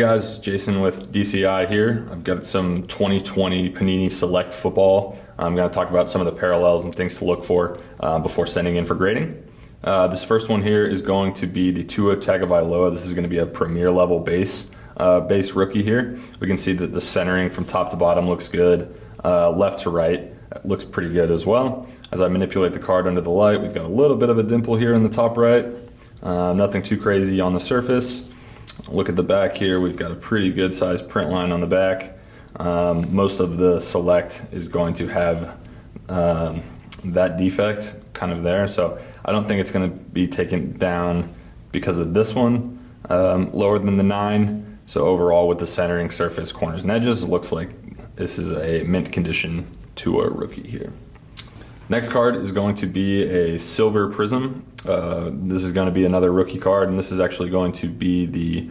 Hey guys, Jason with DCI here. I've got some 2020 Panini Select football. I'm going to talk about some of the parallels and things to look for before sending in for grading. This first one here is going to be the Tua Tagovailoa. This is going to be a premier level base rookie here. We can see that the centering from top to bottom looks good. Left to right looks pretty good as well. As I manipulate the card under the light, we've got a little bit of a dimple here in the top right. Nothing too crazy on the surface. Look at the back here. We've got a pretty good sized print line on the back. Most of the Select is going to have that defect kind of there. So I don't think it's going to be taken down because of this one lower than the 9. So overall with the centering, surface, corners, and edges, it looks like this is a mint condition to a rookie here. Next card is going to be a Silver Prism. This is going to be another rookie card, and this is actually going to be the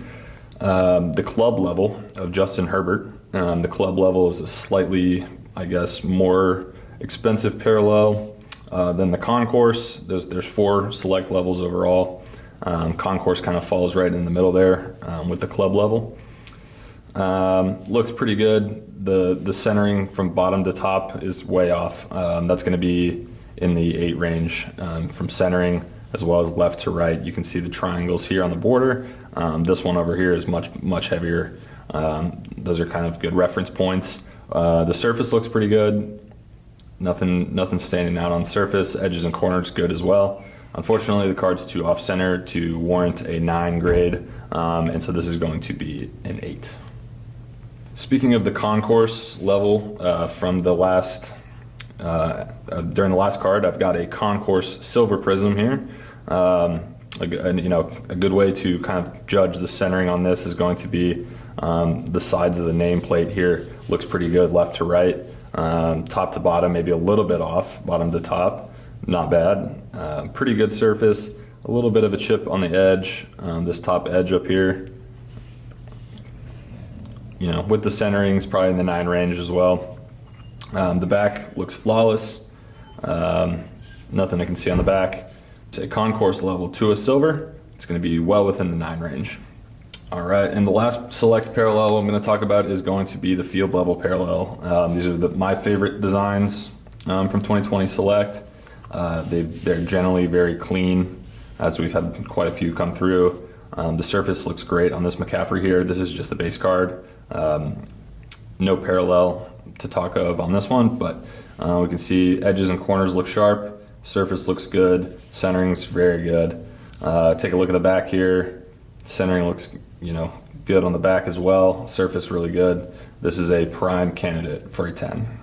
club level of Justin Herbert. The club level is a slightly, I guess, more expensive parallel than the concourse. There's 4 select levels overall. Concourse kind of falls right in the middle there with the club level. Looks pretty good. The centering from bottom to top is way off. That's going to be in the 8 range from centering as well as left to right. You can see the triangles here on the border. This one over here is much heavier. Those are kind of good reference points. The surface looks pretty good. Nothing standing out on surface. Edges and corners good as well. Unfortunately, the card's too off-center to warrant a 9 grade, and so this is going to be an 8. Speaking of the concourse level from the last, during the last card, I've got a concourse Silver Prism here. A good way to kind of judge the centering on this is going to be the sides of the nameplate here. Looks pretty good left to right. Top to bottom, maybe a little bit off, bottom to top. Not bad. Pretty good surface. A little bit of a chip on the edge, this top edge up here. With the centerings, probably in the 9 range as well. The back looks flawless. Nothing I can see on the back. It's a concourse level to a silver. It's going to be well within the 9 range. All right, and the last select parallel I'm going to talk about is going to be the field level parallel. These are my favorite designs from 2020 Select. They're generally very clean, as we've had quite a few come through. The surface looks great on this McCaffrey here. This is just a base card. No parallel to talk of on this one, but we can see edges and corners look sharp. Surface looks good. Centering's very good. Take a look at the back here. Centering looks, good on the back as well. Surface really good. This is a prime candidate for a 10.